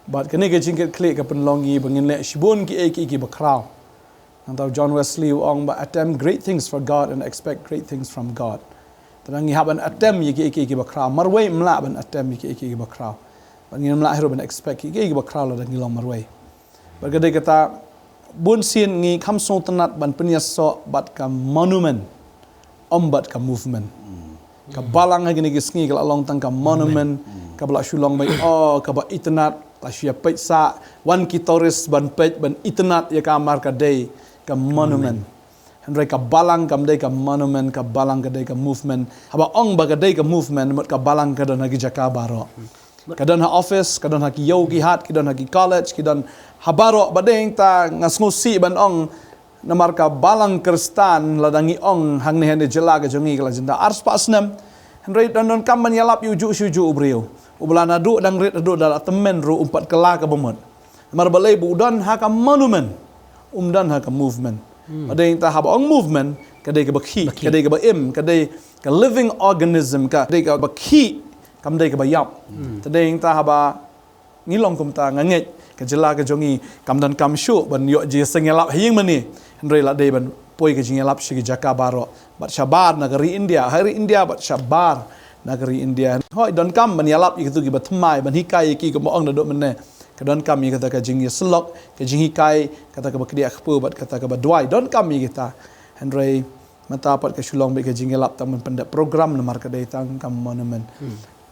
But kene ke jingkit klik ka penlongi bangin le shibun ki bakraw. Nang tahu John Wesley ong ba attempt great things for God and expect great things from God. Tadang ngi haban attempt ki bakraw. Marwai mla ban attempt ki bakraw. Ban ngin mla hero ban expect ki bakraw la dang ngilong marwai. Berkadai kata bun sin ngi kham song tanat ban penyaso bat ka monument. Bat ka movement. Ka balang ha gini gisngi kala long tang ka monument ka bala shulong bai ka ba itnat la shia pait sa wan ki tourist ban pait ban itnat ya ka mar ka day ka monument handrai ka balang kam day ka monument ka balang ka day ka movement haba ong ba ka day ka movement mat ka balang ka don ha jaka baro ka don ha office ka don ha ki yogi hat ki don ha ki college ki don habaro badeng ta ngasngusi ban ong na marka balang kristan ladangi ong hang ne jela ga jongi kala jinda ars pasnam henry don kam menyalap yuju suju ubriu ubulana du dang rit du dala temen ru umpat kela ka bomot mar balai bu don ha ka monument dan ha ka movement adeng ta ha ong movement kadai ka bakhi kadai ka ba im kadai ka living organism ka kadai ka bakhi kam dai ka ba yap tadeng ta ha ba ngilong kum ta nganget ka jela ka jongi kam dan kam shu ban yo je sengelap hing mani Henry la day ban poi ke jingelap shigi jaka baro bat shabar negeri India hari India bat shabar negeri India hoi don kam ban yalap itu ki batmai ban hikai ki ko ong dodok menne ka don kam kata ka jingi slok ka jingi kai kata ka bakdia khpu bat kata ka badwai don kam kita Henry mata pat ka shulong be ka jingelap tam pendak program nomor ka day tang kam monument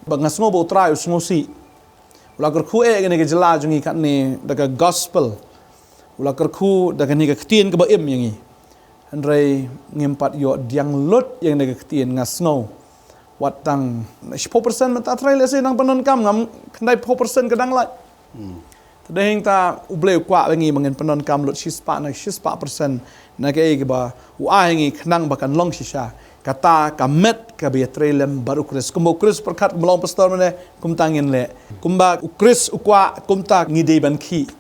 bangas ngobo try usngosi ula kerku gani ke jela jungi kat ni daga gospel ula kerku daga ni ke ketien ke baim yangi Andrei ngimpat yo diang lot yang daga ketien ngasno wat tang 10% mata try lese nang panon kam ngam kendai 4% kadang lai tadeng ta uble kwa bangi mangen panon kam lot 6% na ke ba u ahingi khnang bakan long shisha kata kamet ka betrelem baru kris kumbo kris perkat melong pastor mane kum tangin le kumba ukris ukwa kumta ngidei ban ki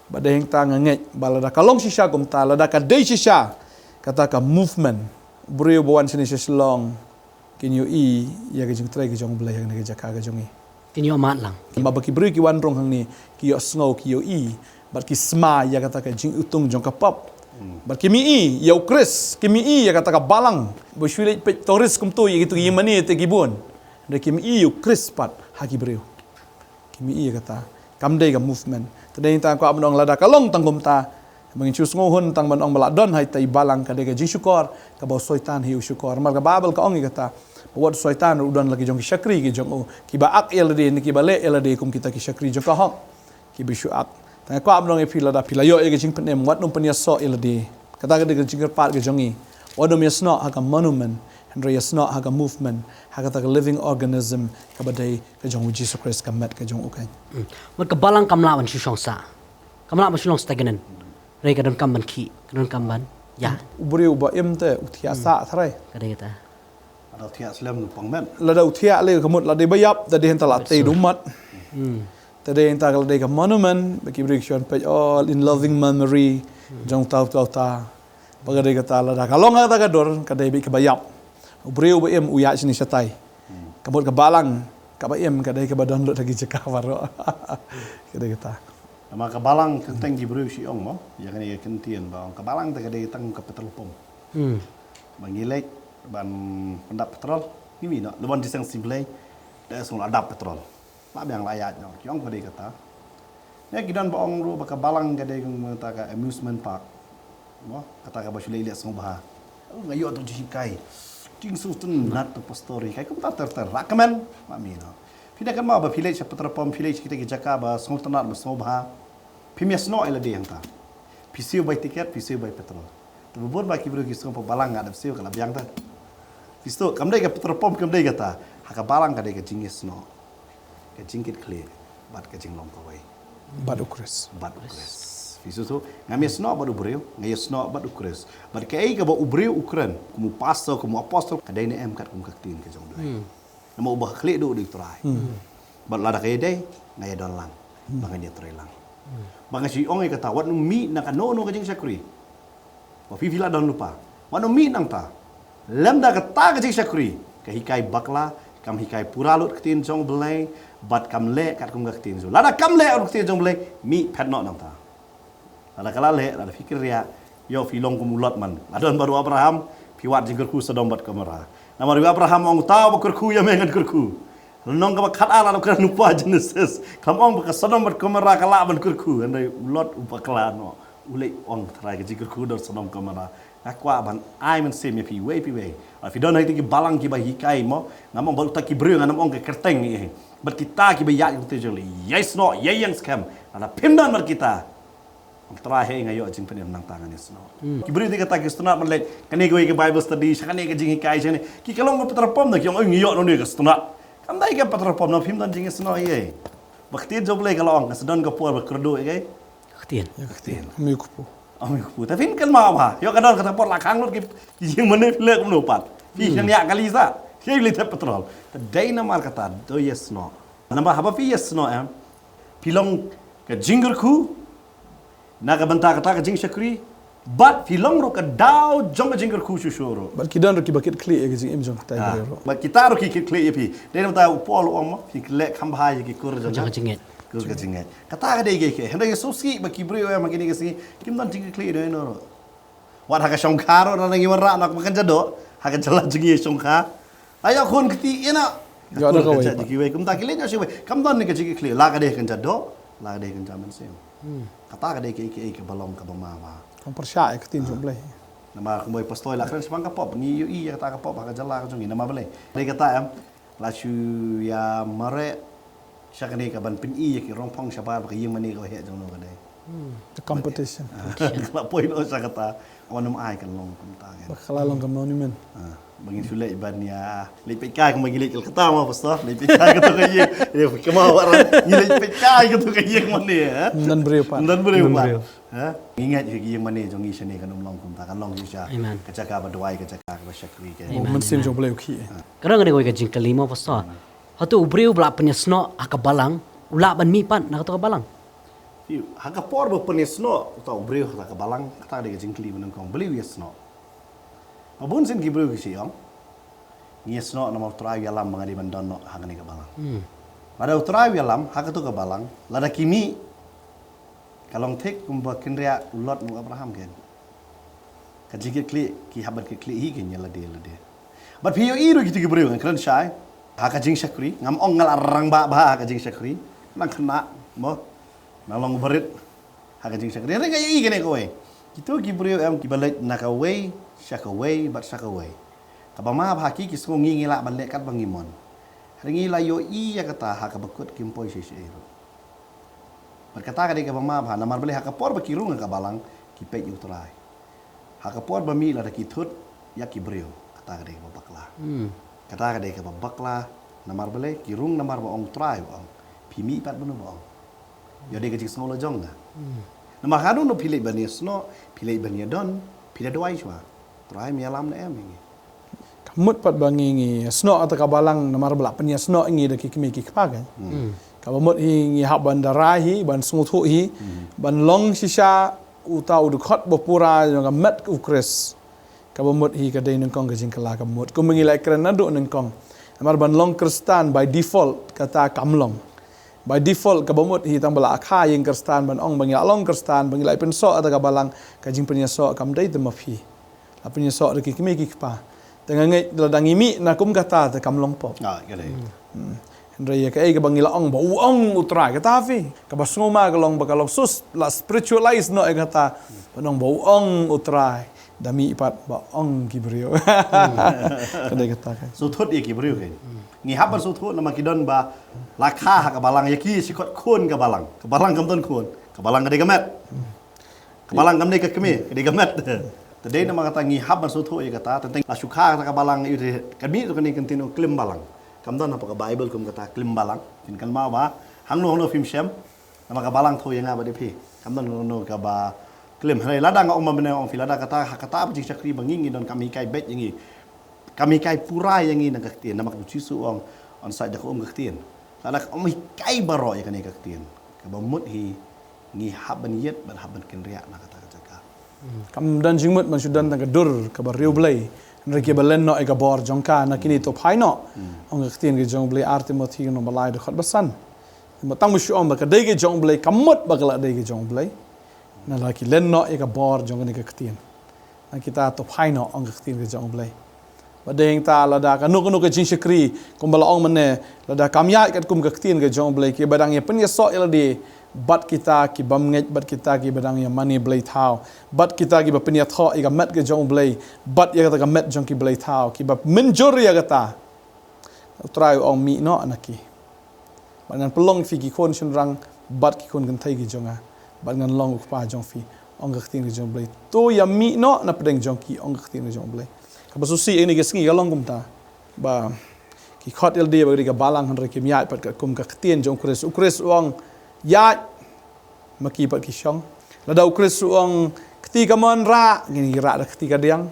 badeng ta nganget balada kalong shisha kumta lada ka dei shisha kata ka movement brio bawan sini seslong kinyo ya ke jing trai ke jong belai yang ke jaka ke jongi Kinyo mat lang. ba baki brio ki wan rong hang ni ki yo sngo ki yo bat ki sma ya kata ka jing utung jong ka pop bar kimi ya ukris kimi ya kata ka balang bo shwile pe toris kum tu gitu yimani te gibon de kimi ukris pat haki brio kimi ya kata kam dei ka movement tadeng ta ko abnong lada kalong tangkum ta mangin chus ngohon tang banong baladon hai tai balang ka de ka jisukor ka bo soitan hi usukor mar ka babel ka ong kata buat soitan udan lagi jong ki syakri ki jong ki ba ak elade ni ki bale elade kum kita ki syakri jong ka hok ki bisu ak ta ko abnong e pila da pila yo e jing penem wat num penia so elade kata ka de ka jing pat ka jongi wadom yasno ha ka monument Henry yasno ha ka movement ha ka living organism ka badai ka jong Jesus Christ ka met ka jong ukai Mat ka balang kamlawan susong sa. Kamlawan susong sa taganan. Ray ka don kamban ki, ka don kamban. Ya, ubri uba imte uthia sa thrai kadai kita. Ada tiak slam pang men. lada uthia le kamut lada bayap tadi henta latte dumat tadi henta lada ka monument bagi briction page all in loving memory jong tau ta bagadai kata lada kalong kata kador kadai bi ka bayap ubri uba im uya sini satai kamut ka balang ka bayem kadai ka badon lagi jeka waro kadai kata Nama kabalang kenteng ki bro si ong mo. Ya kan ya kentien ba. Kabalang ta kadai tang ka petrol pom. Mangilek ban pendap petrol. Ni no. Leban disang simplai. Da sung adap petrol. Ma biang layat no. Kiong kadai kata. Ya kidan ba ong ru ba kabalang kadai kung ta ka amusement park. Mo kata ka ba shulai le sung ba. Ngayo tu jikai. Ting su tun nat to story. Kai kum ta ter rakamen. Ma mi no. Pina kan ma ba village petrol pom village kita ki jaka ba sung tanat ba sung ba. Pimias no ila dia ta. Pisiu by tiket, pisiu by petrol. Tu bubur ba ki bro ki sung balang ada pisiu kala biang ta. Pisto kam dai ka petrol pom kam dai kata. Ha ka balang ka dai ka jingis no. Ka jingkit clear. Bat ka jinglong ka wai. bat ukris. Bat ukres. Visu tu, ngami sno bat ubreu, ngai sno bat ukres. Bat kai ka ba ubreu ukren, como pastor, como apostol, kadai ne em kat kum kaktin ke jong belai. Nama ubah klik do di trai. Bat lada kai dai, ngai don lang. Bangan dia trai lang. Bangan si ong kata wat nu mi nak no no ka jing sakri. Wa fi vila don lupa. Wat nu mi nang ta. Lem da kata ka jing sakri. Ka hikai bakla, kam hikai puralut ketin jong belai, bat kam le kat kum kaktin zo. Lada kam le kat ketin jong belai, mi pet no nang ta. Lada kala le, lada fikir ya, yo filong kumulot man. Adon baru Abraham, piwat jing kerku sedom bat kamera. Nama riwa Abraham ong tahu kerku ya mengan kerku. Nong ka khat ala kan lupa Genesis. Kam ong ka sedom bat kamera kala ban kerku. Andai ulot upaklan no. Ulai ong trai ka jing kerku dor sedom kamera. Akwa ban ai men sem ya pi we. Fi don hai ti balang ki ba hikai mo. Ngamong balu tak ki breu nganam ong ka kerteng ni. Bat kita ki ba ya ki joli. Yes no, ye yang scam. Ada pimdan mar kita. Terakhir ngayo jing penim nang tangan ni sno. Ki beri ti kata ki stuna man lek kani ko ke Bible study sakani ke jing hikai sini. Ki kalong ko peterpom na ki ong ngayo no ni ke stuna. Kam dai ke peterpom no phim dan jing sno ye. Bakti job le kalong ka sedon ko por ba kerdo ye. Khtien. Ya khatin. Mi kupu. Ami ku ta fin kan ma ba. Yo kadon kata por la khang lut ki jing mane le ko no pat. Fi yang ya kali sa. Ki le te petrol. Ta dai na mar kata do yes no. Namba haba fi yes no em. Pilong ke jingger ku naga banta kata ka jing sakri bat filong ro ka dau jong ka jingger khu shuro Bat kidan ro ki bakit kli e jing im jong tai ro. bat kita ro ki kle yapi de ta pol om fi kle khamba ye ki kur jong Jangan jinget. kur ka jinget kata ka de ke henda ye soski ba ki brio ya magini ke si kim dan jing kle de no wat ha ka shong kharo na ngi wara nak makan jado ha ka jala jingi shong kha ayo khun kti ina Yo ada ka wei. Jadi we kum ta kile nya shi we kam dan ni ka jing kle la ka de kan jado la ka de kan jaman sem kata ka de ke balong ka bama ba Kong persya e khatin jong blai. nama kumoi pastoi la kren semang kapop ni yu i kata kapop ka jala ka jungi nama bale dei kata am la chu ya mare syakani ka ban pin i ki rong phong shabar ka ying mani ko he jong no ka dei The competition. la poi no sa kata wanum ai kan long kum ta kan Bakala long kam no ni men. bangin sule iban ya le pe kai ko magile kil kata ma pastor le pe kai ka to ka ying ye ka ma wara ni le pe kai ka to ka ying mani ha Dan breu pat. dan beri ha ingat ke yang mana jong i sini kan long kum ta kan long sisa Amen. kacaka ba duai kacaka ba syakri ke Men sim jong blai ki. Kadang ada kau jing kelima pasal. Hatu ubreu belak punya sno aka balang, ulak ban mi pan nak tu ka balang. haka por ba penisno tau breu ta ka balang kata de jingkli menang kong beli yesno abun sin gibreu ki siang yesno na mau try yalam mangadi bandon no haka ni ka balang pada try yalam haka tu ka balang lada kimi kalong tek kumba kinria lot mu Abraham ken ka jingkli kli ki habat ki kli hi ken yala de but pio iru gitu gibreu kan kran syai haka jing syakri ngam ong ngal arang ba haka jing syakri nang kena mo nalong berit haka jing sakri re kaya i gane kowe gitu gibreu em kibalet nakaway syakaway bat syakaway kabama haki ki sungi ngila balek kat bangimon ringi la yo i ya kata haka bakut kimpoi sesero berkata ka de kabama ba namar bele haka por bakirung ka balang ki pek utrai haka por bami la ki thut ya gibreu kata ka de bakla kata ka de ka bakla namar bele kirung namar ba ong trai ong pimi pat bunu ba ong yo de kecik snow lojong na nama kanu no pilih bani snow pilih bani don pilih doai chwa try mi alam na em ngi Kamut pat bangi ngi sno atau kabalang namar belak penya sno ngi de ki kimi ki pakai. Kabamut hi ngi hab bandara hi ban smutu hi ban long sisa utau du khot bopura jong met ukres. Kabamut hi kadai nang kong gajing kala kamut. Ku mengilai kerana duk nang kong. Namar ban long kristan by default kata kamlong. By default kabamut hi tang bala akha yang kristan ban ong bangila long kristan bangila penso atau kabalang kajing penya so kam dai te mafi. La penya so de ki kimi ki pa. Tengah ngai ladang imi nakum kata te kam long pop. ah kale Andrea ka ai ka bangila ong ba ong utrai kata fi. Ka basngoma ka long bakalong sus la spiritualize no ai kata panong ba ong utrai. Dami ipat ba ong gibreo. Kada kata ka. so thut ye gibreu ke ngi habar so thut nama kidon ba lakha ha ka balang yaki sikot khun ka balang kam ton khun ka balang ka de gamet ka balang kam ne ka kemi ka de gamet tade nama kata ngi habar so thut ye kata tentang la sukha ka balang yu kami tu kan ni kentino klim balang kam don apa ka bible kum kata klim balang tin kan ma ba hang no film shem nama ka balang tho yang apa depi kam don no ka ba klaim hari lada ngak umma bena ong filada kata apa jing sakri banging don kami kai bet yang kami kai pura yang nak kaktian nama ku cisu ong on side dak kaktian lada om kai baro yang kan kaktian ka ba mut hi ngi haban yet ban haban ken ria nak kata ka kam dan jingmut man sudan tang dur ka ba riu blai nrike balen no e ka bor jongka na kini to phai no ong kaktian ke jong blai arte mo thi no balai de khat basan mo tang musu om ba ka dei ke jong blai kamut ba ka dei ke jong blai na la ki len no e ka bor jong ni kaktian na kita to phai no ong kaktian ke jong blai badeng ta lada ka nuk ke jing shakri kum bala ong mane lada kamya kat kum kaktian ke jong blai ke badang ye pen ye so eladi bat kita ki bam ngej bat kita ki badang ye mani blai thau bat kita ki ba pen ye tho e ka met ke jong blai bat ye ka met jong ki blai thau ki ba min jor ye kata try ong mi no anaki bangan pelong fi ki kon shun rang bat ki kon kan thai ki jonga bangan long pa jong fi ong kaktian ke jong blai to ya mi no na pedeng jong ki ong kaktian ke jong blai kabasusi ini ke sengi galong kumta ba ki khot el dia bagi ka balang han rekim ya pat ka kum ka ktien jong ukres uang ya maki pat ki shong la da ukres uang kti ka mon ra ngini ra da kti ka diang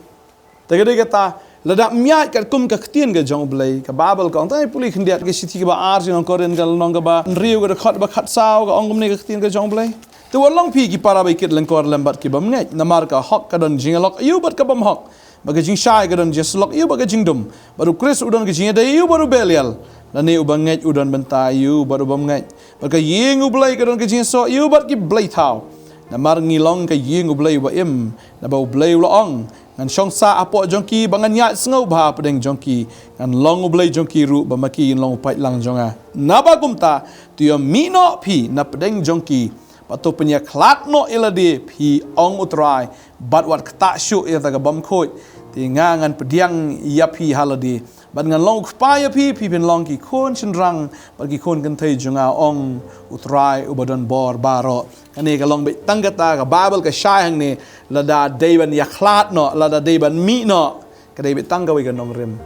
tegade kata la da mya ka kum ka ktien ga jong blai ka babel ka tai puli khndiat ke siti ka ba ar jong koren ka long ka ba riu ka khot ba khat sao ka ong kum ne ka ktien ka jong blai tu long pi ki para ba kit leng kor lembat ki bam ngai namar ka hok ka don jingalok yu bat ka bam hok baga jing syai gadon jeslok iu baga jing dum baru kris udan ke jing ada iu baru belial dan iu banget udan bentai iu baru banget baga yeng ublai gadon ke jing so iu bat ki blai tau na mar ngilong ke yeng ublai ba im na ba ublai loong ngan shong sa apo jongki bangan ya sngau ba pedeng jongki ngan long ublai jongki ru ba maki long pai lang jonga na ba kumta tu mino pi na pedeng jongki patu punya klat no iladi pi ong utrai bat wat kata syuk ya taga bam khoi ti ngangan pediang ya pi haladi bat ngan long pa ya pi bin long ki khon chenrang bagi khon kan thai junga ong utrai ubadon bor baro ani ka long be tangata ka babel ka shai hang ni lada deiban ya klat no lada deiban mi no ka dei be tangga we ka nong rem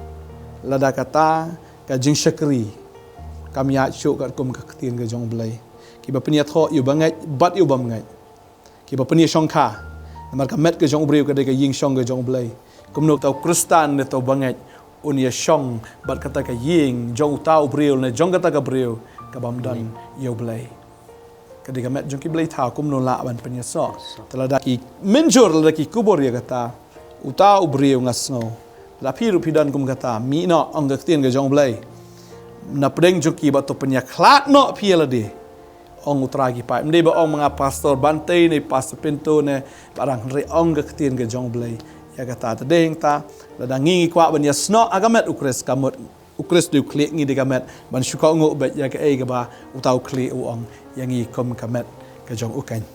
lada kata ka jing shakri kam ya syuk kat kum ka ktien ka jong blai ki ba penia tho yu bangai bat yu bam ngai ki ba penia shong kha namar ka met ke jong ubriu ka de ka ying shong ke jong blai kum no tau kristan ne tau bangai un ya shong bat kata ka ying jong tau ubriu ne jong kata ka briu ka bam dan yu blai ka de ka met jong ki blai tha kum no la ban penia so talada ki menjur la ki kubor ya kata uta ubriu ngasno la piru pidan kum kata mi no ong ka tien ke jong blai na pedeng jong ki ba to penia klat no piela de ong utragi pai mde ba ong mga pastor bantay ni pastor pinto ne parang re ong gaktien ga jong blai ya kata tadeng ta la dangi kwa ban yasno agamet ukres kamut ukres du klik ngi de gamet ban syuka ngo bet ya ka e ga ba utau klik u ong yang i kom kamet ga jong ukan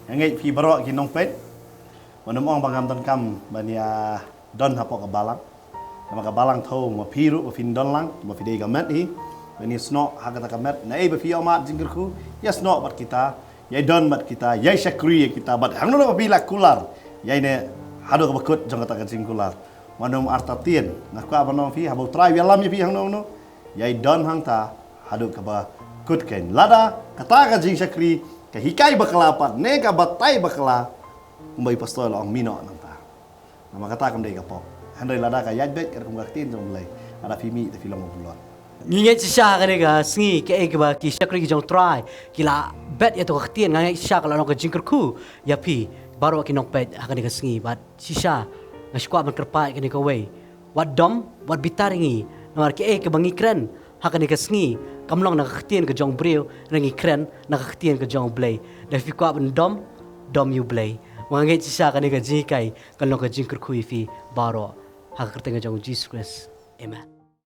yang ngai pi baro ki nong pet manum ong bangam ton kam ban ya don hapo ka balang nama ka balang tho ma piru ma fin don lang ma fi de gamet hi when is not haga takamet na e befi amat jinggerku yes not bat kita yai don bat kita yai syakri kita bat hang no bila kular yai ne hado ka bakut jong kata jing kular manum artatien na ka banom fi habo try yalam fi hang no yai don hang ta hado ka ba kut ken lada kata ka jing syakri ka hikai bakalapat ne ka batai bakala umbai pastol ong mino nang ta nama kata kam dei ka pok handai lada ka yai bet ka kum gaktin jong lei ada fi mi te fi long bulon nginget sisa kane ga sngi ke ek ba ki shakri ki jong try kila bet ya to ktien ngai sisa kala no ka jingker ku ya pi baro ki nok pet akane ga sngi bat sisa ngashkwa ban kerpai kane ka we wat dom wat bitaringi nomar ke ek bangi kren hakane ka sngi kamlong na ktien ka jong breu rangi kren na ktien ka jong blai da fi kwa ban dom you blai wanget sisa kane ga jikai kala no ka jingker ku fi baro hakerte ga jong Jesus Christ amen.